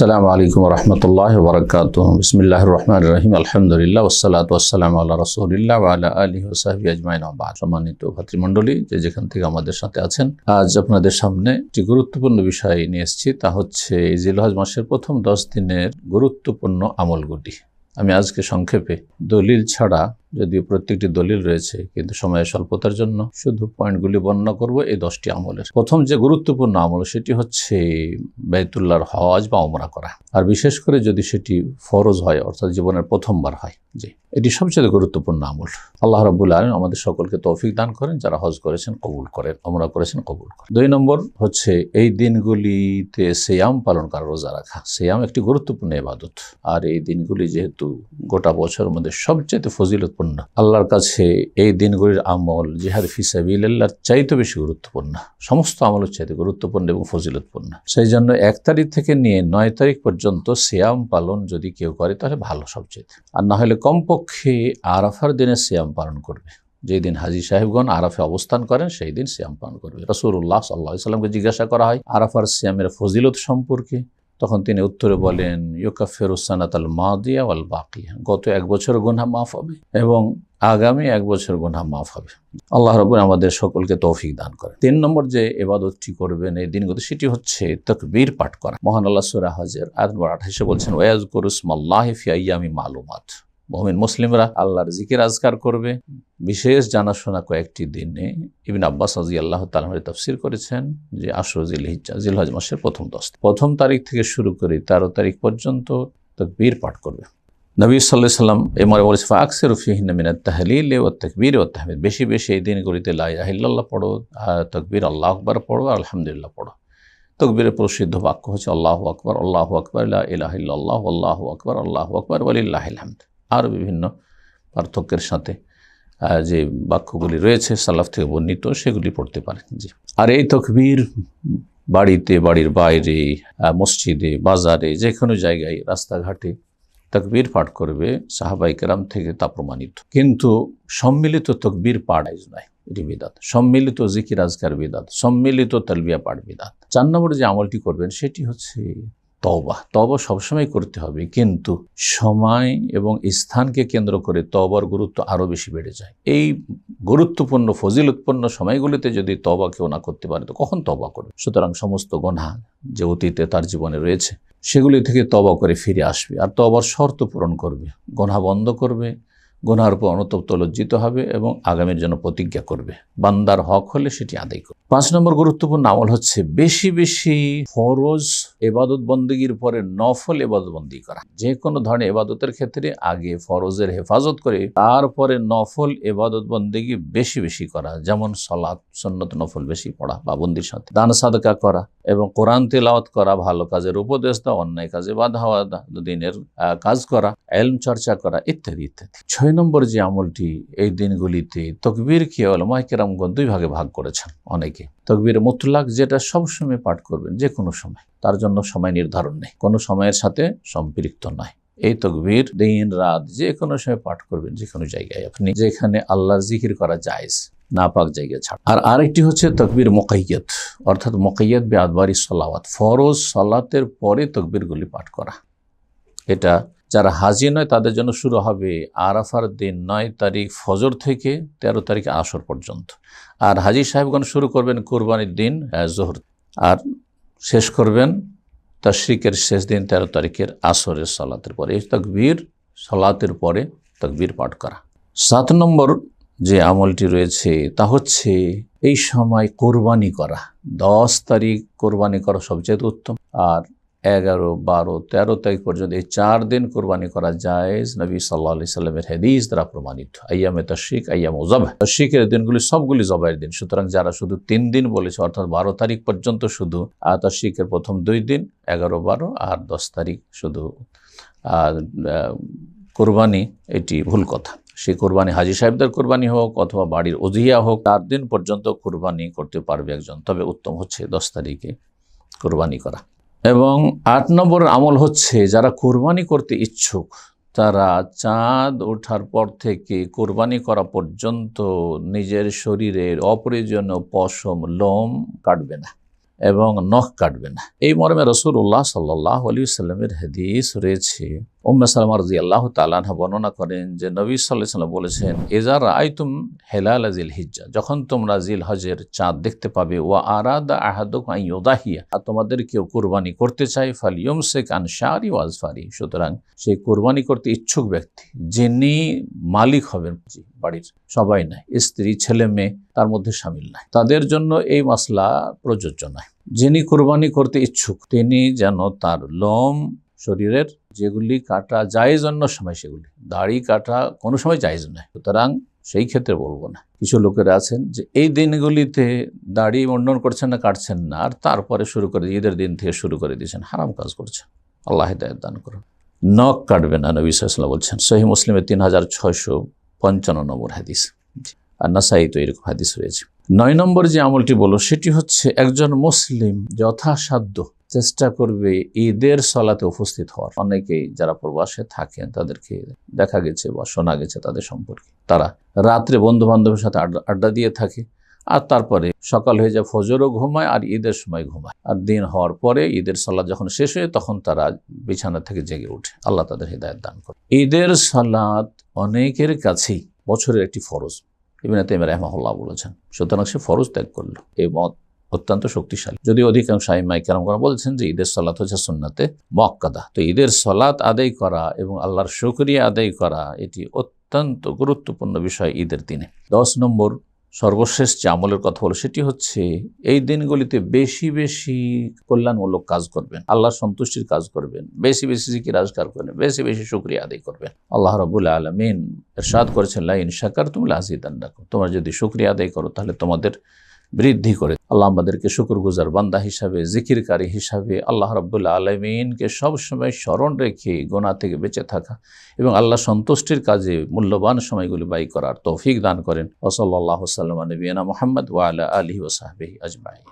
আসসালামু আলাইকুম রহমতুল্লাহ বরকাতুহ। বিসমিল্লাহির রহমানির রহিম। আলহামদুলিল্লাহ ওয়াসসালাতু ওয়াসসালামু আলা রাসূলিল্লাহ ওয়া আলা আলিহি ওয়া সাহবিহি আজমাইন। সম্মানিত ভাতৃমণ্ডলী, যেখান থেকে আমাদের সাথে আছেন, আজ আপনাদের সামনে একটি গুরুত্বপূর্ণ বিষয় নিয়ে এসেছি। তা হচ্ছে জিলহজ মাসের প্রথম 10 দিনের গুরুত্বপূর্ণ আমলগুলি। আমি আজকে সংক্ষেপে, দলিল ছাড়া, যদিও প্রত্যেকটি দলিল রয়েছে, কিন্তু সময়ের স্বল্পতার জন্য শুধু পয়েন্টগুলি বর্ণনা করব এই 10টি আমলের। প্রথম যে গুরুত্বপূর্ণ আমল সেটি হচ্ছে বাইতুল্লাহর হজ বা ওমরা করা, আর বিশেষ করে যদি সেটি ফরজ হয়, অর্থাৎ জীবনের প্রথমবার হয়। এটি সবচেয়ে গুরুত্বপূর্ণ আমল। আল্লাহ রাব্বুল আলামিন আমাদের সকলকে তৌফিক দান করেন, যারা হজ করেছেন কবুল করেন, ওমরা করেছেন কবুল করেন। 2 নম্বর হচ্ছে এই দিনগুলিতে সিয়াম পালন করা, রোজা রাখা। সিয়াম একটি গুরুত্বপূর্ণ ইবাদত, আর এই দিনগুলি যেহেতু গোটা বছরের মধ্যে সবচেয়ে ফজিলতপূর্ণ, আল্লাহর কাছে এই দিনগুলির আমল জিহাদ ফি সাবিলিল্লাহর চাইতে বেশি গুরুত্বপূর্ণ, সমস্ত আমলের চাইতে গুরুত্বপূর্ণ এবং ফজিলতপূর্ণ। সেই জন্য 1 তারিখ থেকে নিয়ে 9 তারিখ পর্যন্ত সিয়াম পালন যদি কেউ করে তাহলে ভালো সবচেয়ে, আর না হলে কমপক্ষে আরাফার দিনে সিয়াম পালন করবে। যেই দিন হাজী সাহেবগণ আরাফে অবস্থান করেন সেই দিন সিয়াম পালন করবে। রাসূলুল্লাহ সাল্লাল্লাহু আলাইহি ওয়াসাল্লামকে জিজ্ঞাসা করা হয় আরাফার সিয়ামের ফজিলত সম্পর্কে, তখন তিনি উত্তরে বলেন, ইউকাফিরুস সানাতাল মাদিয়া ওয়াল বাকিয়া, গত 1 বছর গুনাহ মাফ হবে এবং আগামী 1 বছর গুনাহ মাফ হবে। আল্লাহ রাব্বুল আমাদের সকলকে তৌফিক দান করেন। 3 নম্বর যে ইবাদতটি করবেন এই দিনগুলোতে, সেটি হচ্ছে তাকবীর পাঠ করা। মহান আল্লাহ সূরা হজের আয়াত নম্বর 28 বলছেন, ওয়ায়াজকুরুসমাল্লাহি ফি আইয়ামি মালুমাত। মুমিন মুসলিমরা আল্লাহর জিকির আজকার করবে বিশেষ জানাশোনা কয়েকটি দিনে। ইবনে আব্বাস রাদিয়াল্লাহু তাআলা তাফসীর করেছেন যে আশরু জিলহিজ্জা, জিলহজ মাসের প্রথম 10 তারিখ থেকে শুরু করে 13 তারিখ পর্যন্ত তাকবীর পাঠ করবে। নবী সাল্লাল্লাহু আলাইহি ওয়াসাল্লাম এমরে বলেছেন, ফাকসিরু ফিহিন্না মিনাত তাহলিল ওয়াত তাকবীর ওয়াত তাহমিদ। বেশি বেশি এই দিনগুলিতে লা ইলাহা ইল্লাল্লাহ পড়ো, তাকবীর আল্লাহু আকবার পড়ো, আলহামদুলিল্লাহ পড়ো। তাকবীরের প্রসিদ্ধ বাক্য হচ্ছে আল্লাহু আকবার, আল্লাহু আকবার, লা ইলাহা ইল্লাল্লাহ, আল্লাহু আকবার, আল্লাহু আকবার, ওয়ালিল্লাহিল হামদ। আর বিভিন্ন পার্থক্যের সাথে যে বাক্যগুলি রয়েছে সালাফ থেকে বর্ণিত, সেগুলি পড়তে পারেন। আর এই তাকবীর বাড়িতে, বাড়ির বাইরে, মসজিদে, বাজারে, যে কোনো জায়গায়, রাস্তাঘাটে তাকবীর পাঠ করবে। সাহাবায়ে কেরাম থেকে তা প্রমাণিত। কিন্তু সম্মিলিত তাকবীর পাঠ নয়, এটি বিদআত। সম্মিলিত জিকির আজকার বিদআত, সম্মিলিত তালবিয়া পাঠ বিদআত। 4 নম্বরে যে আমলটি করবেন সেটি হচ্ছে তওবা। তওবা সবসময় করতে হবে, কিন্তু সময় এবং স্থানকে কেন্দ্র করে তওবার গুরুত্ব আরও বেশি বেড়ে যায়। এই গুরুত্বপূর্ণ ফজিলতপূর্ণ সময়গুলিতে যদি তওবা কেউ না করতে পারে তো কখন তওবা করবে? সুতরাং সমস্ত গুনাহ যে অতীতে তার জীবনে রয়েছে সেগুলি থেকে তওবা করে ফিরে আসবে, আর তওবার শর্ত পূরণ করবে, গুনাহ বন্ধ করবে, গুনাহর উপর অনুতপ্ত লজ্জিত হবে এবং আগামীর জন্য প্রতিজ্ঞা করবে। বান্দার হক হলে সেটি আদায় করবে। 5 নম্বর গুরুত্বপূর্ণ আমল হচ্ছে বেশি বেশি ফরজ ইবাদত বন্দেগীর পরে নফল ইবাদত বন্দেগী করা। যে কোনো ধরনের ইবাদতের ক্ষেত্রে আগে ফরজের হেফাজত করে তারপরে নফল ইবাদত বন্দেগী বেশি বেশি করা, যেমন সালাত, সুন্নত নফল বেশি পড়া পাবন্দির সাথে, দান সাদকা করা এবং কোরআন তেলাওয়াত করা, ভালো কাজের উপদেশ দেওয়া, অন্যায় কাজে বাধা হওয়া, দিনের কাজ করা, ইলম চর্চা করা, ইত্যাদি ইত্যাদি। 6 নম্বর যে আমলটি এই দিনগুলিতে, তাকবীরকে উলামায়ে কেরামগণ 2 ভাগে ভাগ করেছেন। অনেকে তাকবীর মুতলাক, যেটা সবসময় পাঠ করবেন যে কোনো সময়, তার জন্য সময় নির্ধারণ নেই, কোনো সময়ের সাথে সম্পৃক্ত নয়। এই তাকবীর দিন রাত যে কোনো সময় পাঠ করবেন, যে কোনো জায়গায়, আপনি যেখানে আল্লাহর জিকির করা জায়েজ, নাপাক জায়গায় ছাড়া। আর আরেকটি হচ্ছে তাকবীর মুকাইয়াদ, অর্থাৎ মুকাইয়াদ বিআদবারি সালাওয়াত, ফরজ সালাতের পরে তাকবীরগুলি পাঠ করা। এটা যারা হাজি নয় তাদের জন্য শুরু হবে আরাফার দিন 9 তারিখ ফজর থেকে 13 তারিখ আসর পর্যন্ত, আর হাজি সাহেবগণ শুরু করবেন কুরবানির দিন জোহর, আর শেষ করবেন তাশরিকের শেষ দিন 13 তারিখের আসরের সালাতের পরে। এই তাকবীর সালাতের পরে তাকবীর পাঠ করা। 7 নম্বর যে আমলটি রয়েছে তা হচ্ছে এই সময় কোরবানি করা। 10 তারিখ কোরবানি করা সবচেয়ে উত্তম, আর 11, 12, 13 তারিখ পর্যন্ত এই 4 দিন কোরবানি করা জায়েজ। নবী সাল্লাল্লাহু আলাইহি সাল্লামের হাদিস দ্বারা প্রমাণিত। আইয়ামে তাশরিক, আইয়ামু যবহ, তাশরিকের দিনগুলি সবগুলি যবের দিন। সুতরাং যারা শুধু 3 দিন বলেছে, অর্থাৎ 12 তারিখ পর্যন্ত শুধু তাশরিকের প্রথম 2 দিন, 11, 12 আর 10 তারিখ শুধু কোরবানি, এটি ভুল কথা। সেই কোরবানি হাজি সাহেবদের কোরবানি হোক অথবা বাড়ির উযহিয়া হোক, 4 দিন পর্যন্ত কোরবানি করতে পারবে একজন, তবে উত্তম হচ্ছে 10 তারিখে কোরবানি করা। এবং 8 নম্বর আমল হচ্ছে যারা কোরবানি করতে ইচ্ছুক তারা চাঁদ ওঠার পর থেকে কোরবানি করা পর্যন্ত নিজের শরীরের অপ্রয়োজনীয় পশম, লোম কাটবে না। এবং নখ কাটবে না। এই মর্মে রাসূলুল্লাহ সাল্লাল্লাহু আলাইহি ওয়াসাল্লামের হাদিস রয়েছে। উম্মে সালামা রাদিয়াল্লাহু তাআলা আনহা বর্ণনা করেন যে নবী সাল্লাল্লাহু আলাইহি ওয়াসাল্লাম বলেছেন, ইযা রাআইতুম হিলাল জিলহিজ্জা, যখন তোমরা জিলহজের চাঁদ দেখতে পাবে, ওয়া আরাদা আহাদুকুম আন ইউদাহিয়া, আর তোমাদের কেউ কুরবানি করতে চায়, ফালইউমসিক আন শারি ওয়া আজফারি, সুতরাং সেই কুরবানি করতে ইচ্ছুক ব্যক্তি, যিনি মালিক হবেন বাড়ির, সবাই নয়, স্ত্রী ছেলে মেয়ে তার মধ্যে শামিল নাই, তাদের জন্য এই মাসলা প্রযোজ্য নয়। যিনি কুরবানি করতে ইচ্ছুক তিনি যেন তার লোম শরীরের যেগুলি কাটা জায়েজ অন্য সময়, সেগুলি দাড়ি কাটা কোনো সময় জায়েজ নয়, সুতরাং সেই ক্ষেত্রে বলবো না। কিছু লোকেরা আছেন যে এই দিনগুলিতে দাড়ি মুন্ডন করছেন না, কাটছেন না, আর তারপরে শুরু করে ঈদের দিন থেকে শুরু করে দিয়েছেন, হারাম কাজ করছেন। আল্লাহ হিদায়াত দান করুন। নখ কাটবে না, নবী সাল্লাল্লাহু আলাইহি ওয়াসাল্লাম বলছেন। সহিহ মুসলিমের 3655 নম্বর হাদিস, আর নাসাঈ তো এরকম হাদিস রয়েছে। 9 নম্বর যে আমলটি বলো সেটি হচ্ছে, একজন মুসলিম যথাসাধ্য চেষ্টা করবে ঈদের সালাতে উপস্থিত হওয়ার। অনেকেই যারা প্রবাসে থাকেন তাদেরকে দেখা গেছে বা শোনা গেছে তাদের সম্পর্কে, তারা রাত্রে বন্ধু বান্ধবের সাথে আড্ডা দিয়ে থাকে, আর তারপরে সকাল হয়ে যায়, ফজরও ঘুমায় আর ঈদের সময় ঘুমায়, আর দিন হওয়ার পরে ঈদের সালাত যখন শেষ হয় তখন তারা বিছানা থেকে জেগে ওঠে। আল্লাহ তাদের হিদায়াত দান করে। ঈদের সালাত অনেকের কাছেই বছরের একটি ফরজ, ইবনে তাইমিয়া রাহিমাহুল্লাহ বলেছেন, সুতরাং সে ফরজ ত্যাগ করলো। এই মত অত্যন্ত শক্তিশালী, যদি অধিকাংশ আইম্মায়ে কেরামগণ বলছেন যে ঈদের সালাত হচ্ছে সুন্নাতে মুআক্কাদা। তো ঈদের সালাত আদায় করা এবং আল্লাহর শুকরিয়া আদায় করা এটি অত্যন্ত গুরুত্বপূর্ণ বিষয় ঈদের দিনে। 10 নম্বর সর্বশেষ যে আমলের কথা হলো সেটি হচ্ছে, এই দিনগুলিতে বেশি বেশি কল্যাণমূলক কাজ করবেন, আল্লাহর সন্তুষ্টির কাজ করবেন, বেশি বেশি জিকির আজকার করবেন, বেশি বেশি শুকরিয়া আদায় করবেন। আল্লাহ রাব্বুল আলামিন ইরশাদ করেছেন, লা ইন শাকারতুম লাযিদান্নাকুম, তোমরা যদি শুকরিয়া আদায় করো তাহলে তোমাদের বৃদ্ধি করে। আল্লাহ আমাদেরকে শুকরগুজার বান্দা হিসাবে, জিকিরকারী হিসাবে আল্লাহ রাব্বুল আলামিনকে সবসময় স্মরণ রেখে গুনাহ থেকে বেঁচে থাকা এবং আল্লাহ সন্তুষ্টির কাজে মূল্যবান সময়গুলি ব্যয় করার তৌফিক দান করেন। ওয়া সাল্লাল্লাহু আলা নবিয়িনা মুহাম্মদ ওয়া আলা আলিহি ওয়া সাহবিহি আজমাইন।